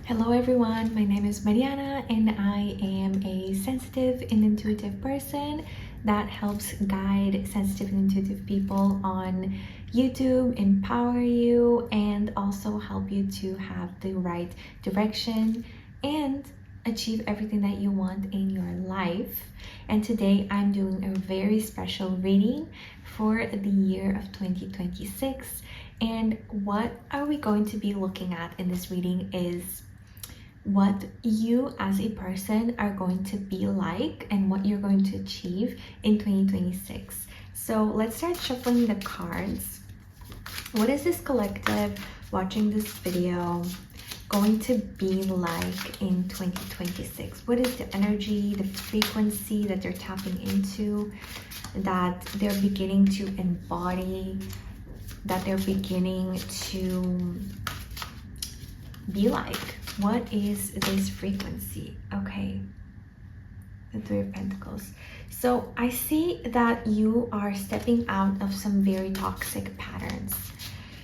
Hello everyone, my name is Mariana and I am a sensitive and intuitive person that helps guide sensitive and intuitive people on YouTube, empower you, and also help you to have the right direction and achieve everything that you want in your life. And today I'm doing a very special reading for the year of 2026. And what are we going to be looking at in this reading is what you as a person are going to be like and what you're going to achieve in 2026. So let's start shuffling the cards. What is this collective watching this video going to be like in 2026? What is the energy, the frequency that they're tapping into, that they're beginning to embody, that they're beginning to be like? What is this frequency? Okay, the Three of Pentacles. So I see that you are stepping out of some very toxic patterns.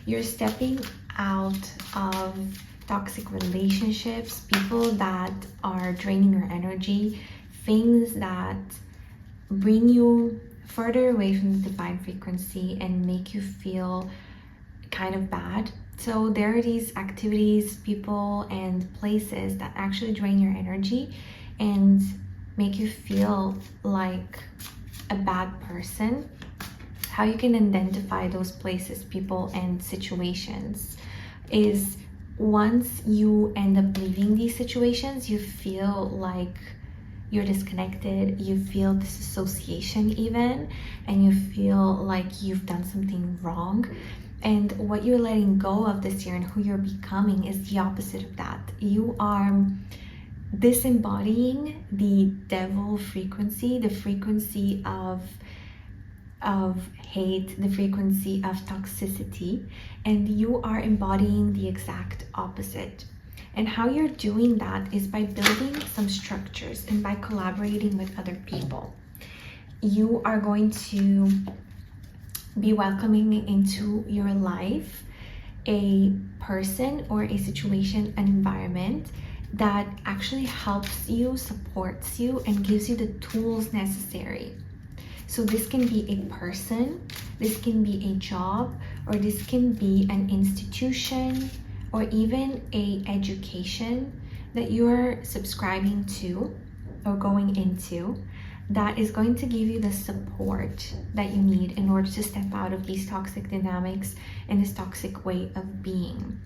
You're stepping out of toxic relationships, people that are draining your energy, things that bring you further away from the divine frequency and make you feel kind of bad. So there are these activities, people, and places that actually drain your energy and make you feel like a bad person. How you can identify those places, people, and situations is once you end up leaving these situations, you feel like you're disconnected, you feel disassociation even, and you feel like you've done something wrong. And what you're letting go of this year and who you're becoming is the opposite of that. You are disembodying the devil frequency, the frequency of hate, the frequency of toxicity, and you are embodying the exact opposite. And how you're doing that is by building some structures and by collaborating with other people. You are going to be welcoming into your life a person or a situation, an environment that actually helps you, supports you, and gives you the tools necessary. So this can be a person, this can be a job, or this can be an institution, or even a education that you're subscribing to or going into, that is going to give you the support that you need in order to step out of these toxic dynamics and this toxic way of being.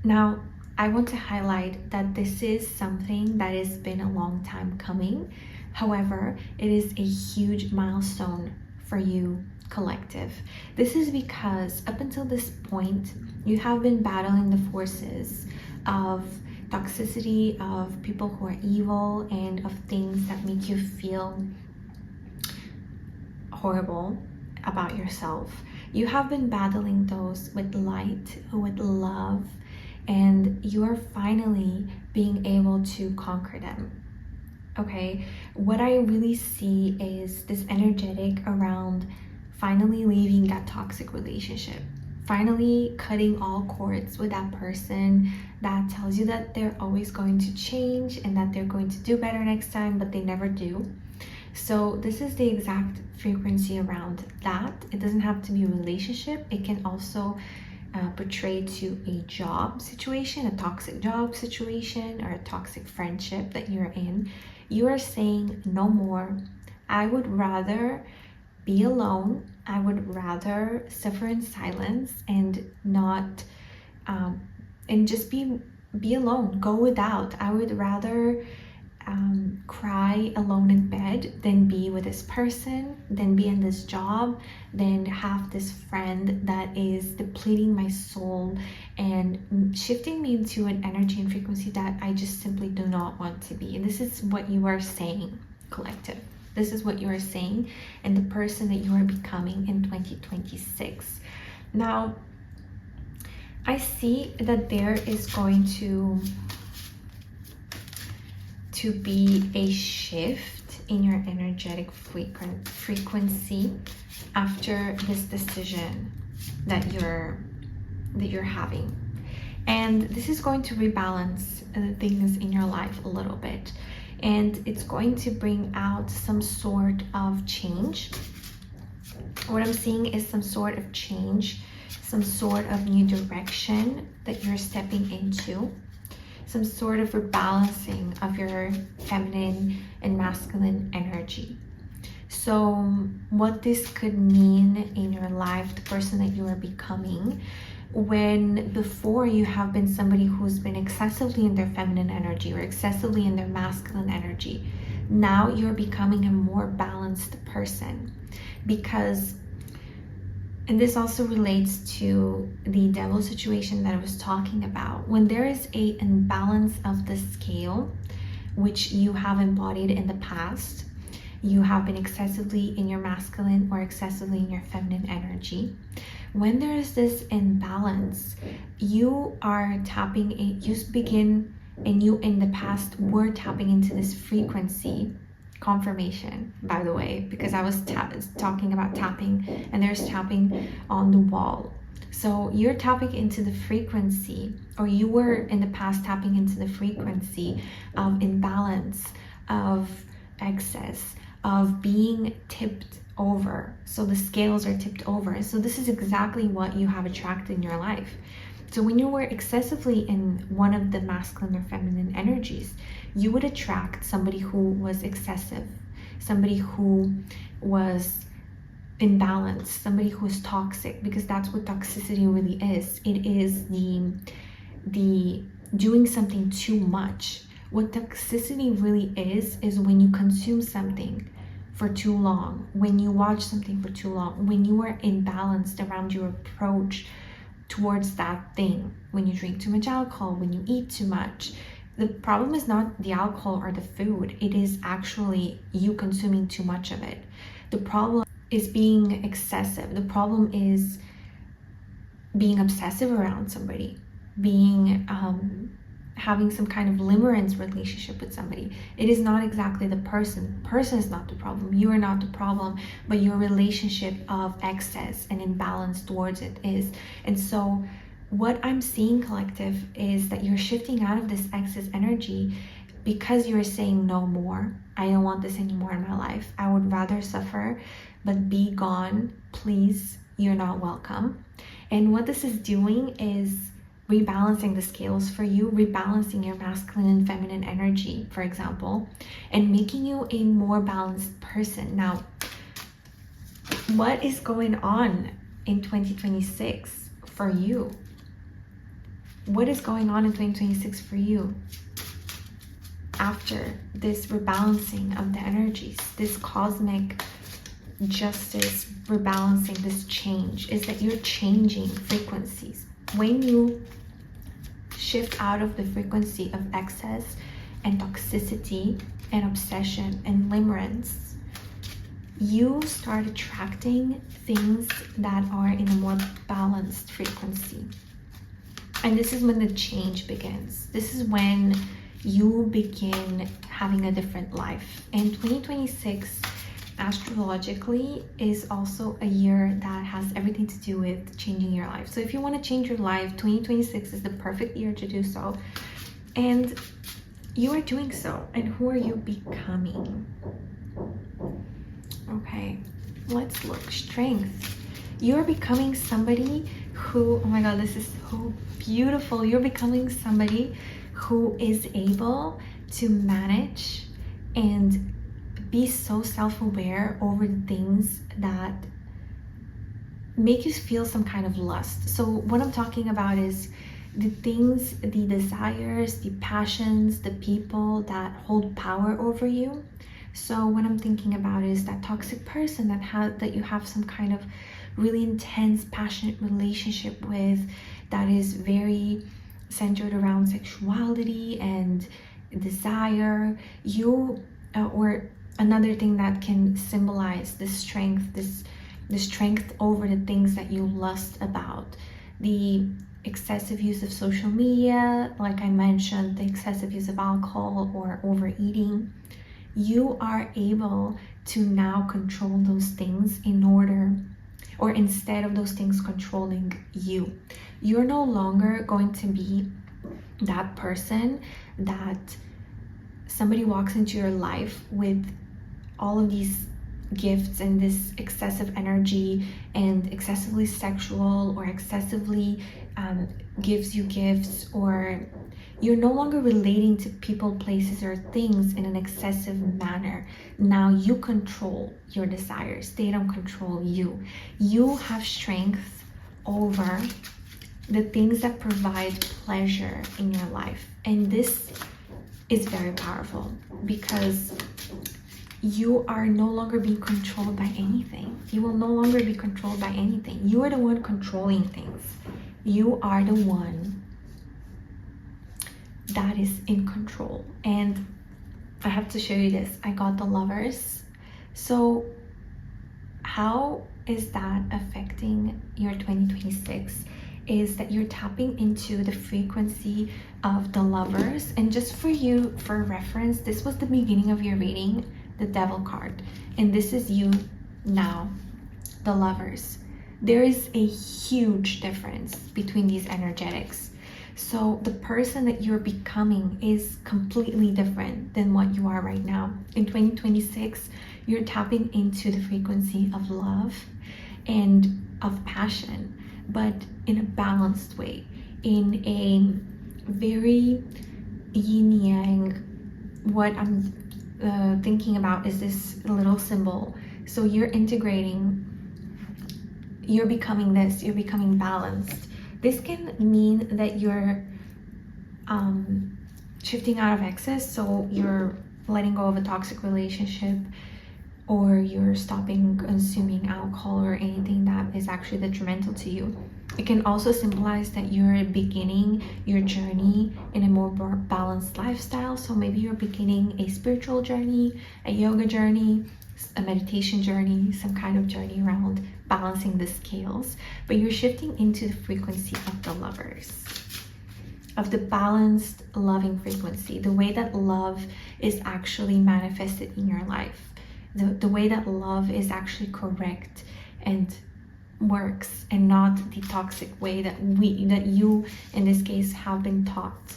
Now, I want to highlight that this is something that has been a long time coming. However, it is a huge milestone for you, collective. This is because up until this point, you have been battling the forces of toxicity, of people who are evil, and of things that make you feel horrible about yourself. You have been battling those with light, with love, and you are finally being able to conquer them. Okay, what I really see is this energetic around finally leaving that toxic relationship, finally cutting all cords with that person that tells you that they're always going to change and that they're going to do better next time, but they never do. So this is the exact frequency around that. It doesn't have to be a relationship. It can also portray to a job situation, a toxic job situation, or a toxic friendship that you're in. You are saying no more. I would rather be alone. I would rather suffer in silence and not and just be alone, go without. I would rather cry alone in bed than be with this person, than be in this job, than have this friend that is depleting my soul and shifting me into an energy and frequency that I just simply do not want to be. And this is what you are saying, collective. This is what you are saying and the person that you are becoming in 2026. Now, I see that there is going to be a shift in your energetic frequency after this decision that you're having. And this is going to rebalance things in your life a little bit, and it's going to bring out some sort of change. What I'm seeing is some sort of change, some sort of new direction that you're stepping into, some sort of rebalancing of your feminine and masculine energy. So what this could mean in your life, the person that you are becoming, when before you have been somebody who's been excessively in their feminine energy or excessively in their masculine energy, now you're becoming a more balanced person. Because, and this also relates to the devil situation that I was talking about, when there is an imbalance of the scale, which you have embodied in the past, you have been excessively in your masculine or excessively in your feminine energy. When there is this imbalance, you are tapping you begin, and you in the past were tapping into this frequency. Confirmation, by the way, because I was talking about tapping, and there's tapping on the wall. So you're tapping into the frequency, or you were in the past tapping into the frequency of imbalance, of excess, of being tipped over. So the scales are tipped over. So this is exactly what you have attracted in your life. So when you were excessively in one of the masculine or feminine energies, you would attract somebody who was excessive, somebody who was imbalanced, somebody who is toxic, because that's what toxicity really is. It is the doing something too much. What toxicity really is when you consume something for too long, when you watch something for too long, when you are imbalanced around your approach towards that thing, when you drink too much alcohol, when you eat too much. The problem is not the alcohol or the food, it is actually you consuming too much of it. The problem is being excessive. The problem is being obsessive around somebody, being having some kind of limerence relationship with somebody. It is not exactly the person. The person is not the problem. You are not the problem, but your relationship of excess and imbalance towards it is. And so what I'm seeing, collective, is that you're shifting out of this excess energy because you're saying no more. I don't want this anymore in my life. I would rather suffer, but be gone. Please, you're not welcome. And what this is doing is rebalancing the scales for you, rebalancing your masculine and feminine energy, for example, and making you a more balanced person. Now, what is going on in 2026 for you? What is going on in 2026 for you after this rebalancing of the energies, this cosmic justice rebalancing, this change, is that you're changing frequencies. When you shift out of the frequency of excess and toxicity and obsession and limerence, you start attracting things that are in a more balanced frequency. And this is when the change begins. This is when you begin having a different life. And 2026 astrologically is also a year that has everything to do with changing your life. So if you want to change your life, 2026 is the perfect year to do so. And you are doing so. And who are you becoming? Okay, let's look. Strength. You are becoming somebody who, oh my God, this is so beautiful. You're becoming somebody who is able to manage and be so self-aware over the things that make you feel some kind of lust. So what I'm talking about is the things, the desires, the passions, the people that hold power over you. So what I'm thinking about is that toxic person that you have some kind of really intense, passionate relationship with, that is very centered around sexuality and desire. Or another thing that can symbolize this strength, the strength over the things that you lust about, the excessive use of social media, like I mentioned, the excessive use of alcohol or overeating. You are able to now control those things instead of those things controlling you. You're no longer going to be that person, that somebody walks into your life with all of these gifts and this excessive energy and excessively sexual or excessively gives you gifts, or you're no longer relating to people, places, or things in an excessive manner. Now you control your desires. They don't control you. You have strength over the things that provide pleasure in your life. And this is very powerful because you are no longer being controlled by anything. You will no longer be controlled by anything. You are the one controlling things. You are the one that is in control. And I have to show you this. I got the Lovers. So how is that affecting your 2026? Is that you're tapping into the frequency of the Lovers. And just for you, for reference, this was the beginning of your reading, the Devil card, and this is you now, the Lovers. There is a huge difference between these energetics. So the person that you're becoming is completely different than what you are right now. In 2026, you're tapping into the frequency of love and of passion, but in a balanced way, in a very yin-yang. What I'm thinking about is this little symbol. So you're integrating, you're becoming this, you're becoming balanced. This can mean that you're shifting out of excess, so you're letting go of a toxic relationship, or you're stopping consuming alcohol or anything that is actually detrimental to you. It can also symbolize that you're beginning your journey in a more balanced lifestyle. So maybe you're beginning a spiritual journey, a yoga journey, a meditation journey, some kind of journey around balancing the scales. But you're shifting into the frequency of the Lovers, of the balanced, loving frequency, the way that love is actually manifested in your life, the way that love is actually correct and works, and not the toxic way that you in this case have been taught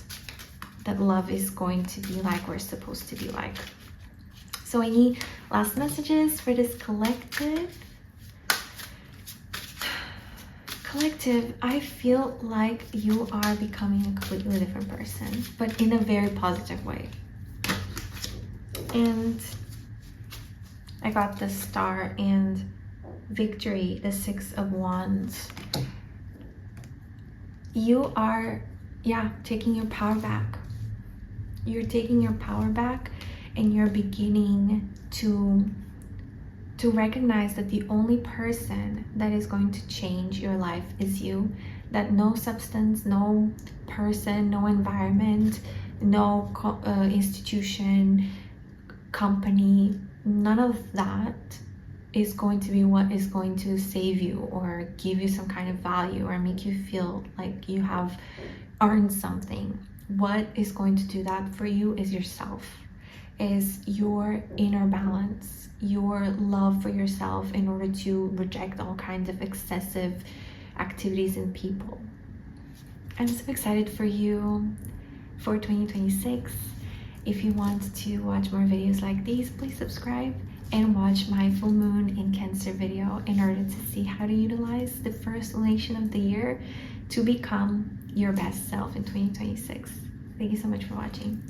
that love is going to be like, or supposed to be like. So any last messages for this collective? Collective, I feel like you are becoming a completely different person, but in a very positive way. And I got the Star and Victory, the Six of Wands. You are, taking your power back. You're taking your power back, and you're beginning to recognize that the only person that is going to change your life is you. That no substance, no person, no environment, no institution, company, none of that is going to be what is going to save you or give you some kind of value or make you feel like you have earned something. What is going to do that for you is yourself, is your inner balance, your love for yourself, in order to reject all kinds of excessive activities and people. I'm so excited for you for 2026. If you want to watch more videos like these, please subscribe and watch my full moon in Cancer video in order to see how to utilize the first lunation of the year to become your best self in 2026. Thank you so much for watching.